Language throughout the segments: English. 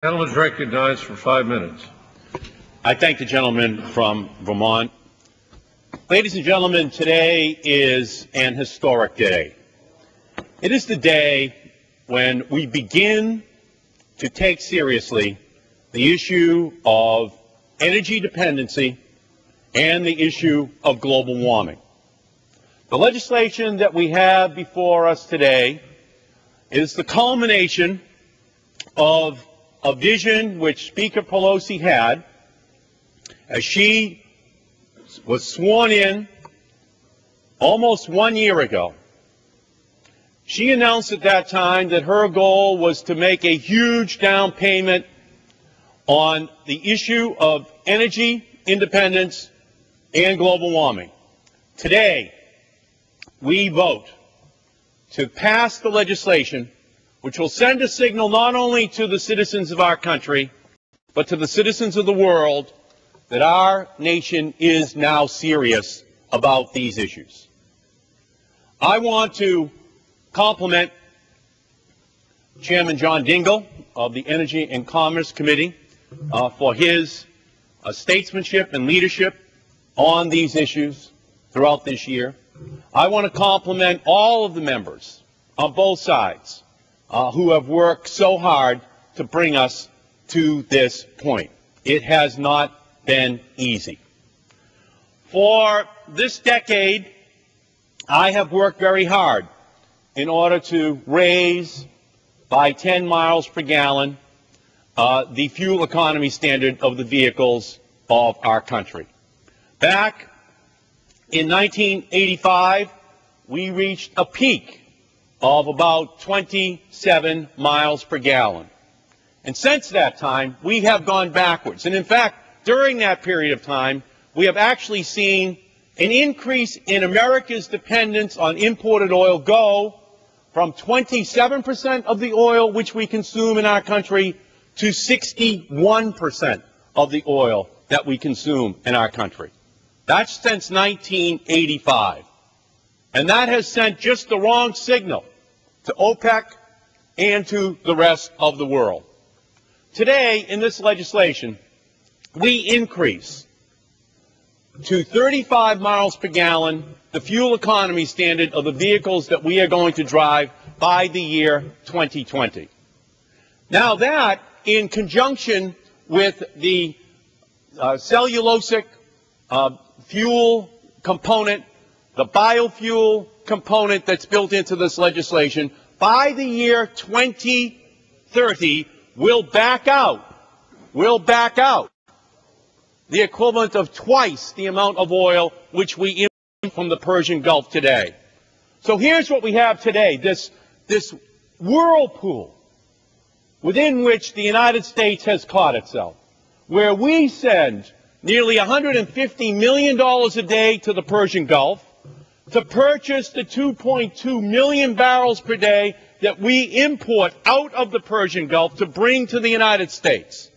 The gentleman is recognized for 5 minutes. I thank the gentleman from Vermont. Ladies and gentlemen, today is an historic day. It is the day when we begin to take seriously the issue of energy dependency and the issue of global warming. The legislation that we have before us today is the culmination of a vision which Speaker Pelosi had as she was sworn in almost 1 year ago. She announced at that time that her goal was to make a huge down payment on the issue of energy independence and global warming. Today, we vote to pass the legislation which will send a signal not only to the citizens of our country, but to the citizens of the world that our nation is now serious about these issues. I want to compliment Chairman John Dingell of the Energy and Commerce Committee for his statesmanship and leadership on these issues throughout this year. I want to compliment all of the members on both sides who have worked so hard to bring us to this point. It has not been easy. For this decade, I have worked very hard in order to raise by 10 miles per gallon the fuel economy standard of the vehicles of our country. Back in 1985, we reached a peak of about 27 miles per gallon. And since that time, we have gone backwards. And in fact, during that period of time, we have actually seen an increase in America's dependence on imported oil go from 27% of the oil which we consume in our country to 61% of the oil that we consume in our country. That's since 1985. And that has sent just the wrong signal to OPEC and to the rest of the world. Today, in this legislation, we increase to 35 miles per gallon the fuel economy standard of the vehicles that we are going to drive by the year 2020. Now that, in conjunction with the cellulosic fuel component, the biofuel component that's built into this legislation, by the year 2030, will back out the equivalent of twice the amount of oil which we import from the Persian Gulf today. So here's what we have today, this whirlpool within which the United States has caught itself, where we send nearly $150 million a day to the Persian Gulf to purchase the 2.2 million barrels per day that we import out of the Persian Gulf to bring to the United States.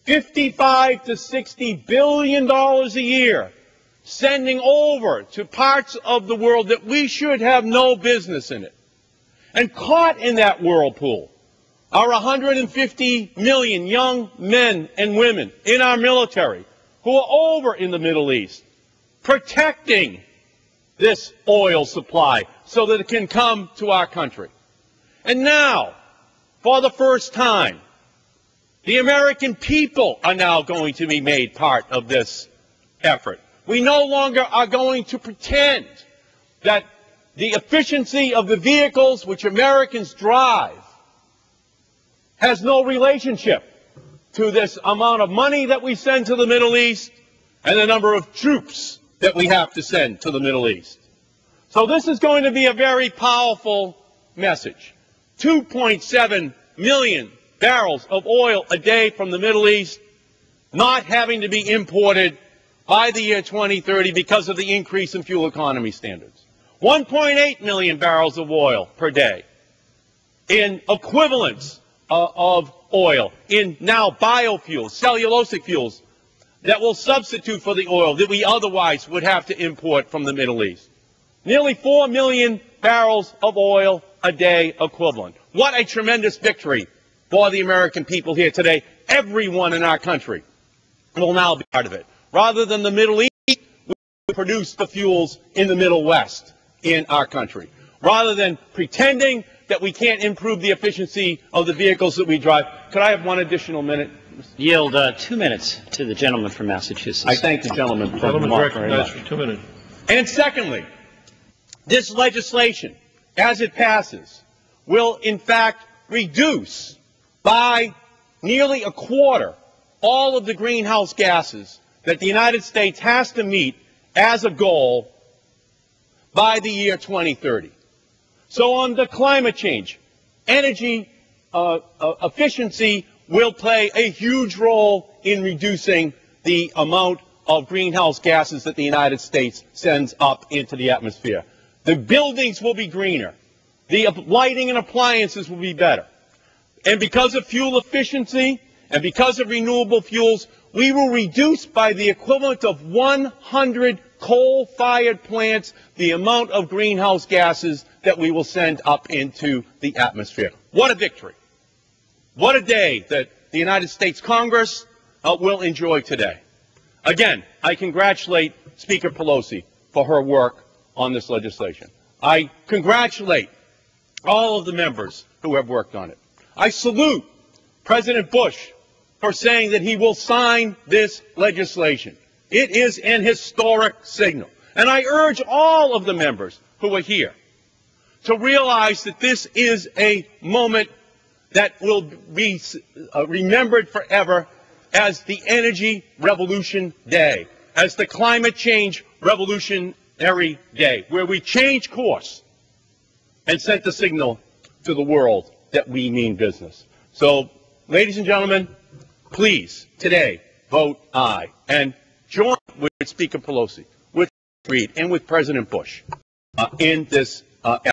$55 to $60 billion a year sending over to parts of the world that we should have no business in it. And caught in that whirlpool are 150 million young men and women in our military who are over in the Middle East protecting this oil supply so that it can come to our country. And now, for the first time, the American people are now going to be made part of this effort. We no longer are going to pretend that the efficiency of the vehicles which Americans drive has no relationship to this amount of money that we send to the Middle East and the number of troops that we have to send to the Middle East. So this is going to be a very powerful message. 2.7 million barrels of oil a day from the Middle East not having to be imported by the year 2030 because of the increase in fuel economy standards. 1.8 million barrels of oil per day in equivalents of oil in now biofuels, cellulosic fuels that will substitute for the oil that we otherwise would have to import from the Middle East. Nearly 4 million barrels of oil a day equivalent. What a tremendous victory for the American people here today. Everyone in our country will now be part of it. Rather than the Middle East, we produce the fuels in the Middle West in our country. Rather than pretending that we can't improve the efficiency of the vehicles that we drive. Could I have one additional minute? Yield 2 minutes to the gentleman from Massachusetts. I thank the gentleman from Gentleman's Vermont very recognized much. for 2 minutes. And secondly, this legislation, as it passes, will in fact reduce by nearly a quarter all of the greenhouse gases that the United States has to meet as a goal by the year 2030. So on the climate change, energy efficiency will play a huge role in reducing the amount of greenhouse gases that the United States sends up into the atmosphere. The buildings will be greener. The lighting and appliances will be better. And because of fuel efficiency and because of renewable fuels, we will reduce by the equivalent of 100 coal-fired plants the amount of greenhouse gases that we will send up into the atmosphere. What a victory. What a day that the United States Congress will enjoy today. Again, I congratulate Speaker Pelosi for her work on this legislation. I congratulate all of the members who have worked on it. I salute President Bush for saying that he will sign this legislation. It is an historic signal. And I urge all of the members who are here to realize that this is a moment that will be remembered forever as the Energy Revolution Day, as the Climate Change Revolutionary Day, where we change course and sent the signal to the world that we mean business. So, ladies and gentlemen, please, today, vote aye. And join with Speaker Pelosi, with Reid, and with President Bush in this effort.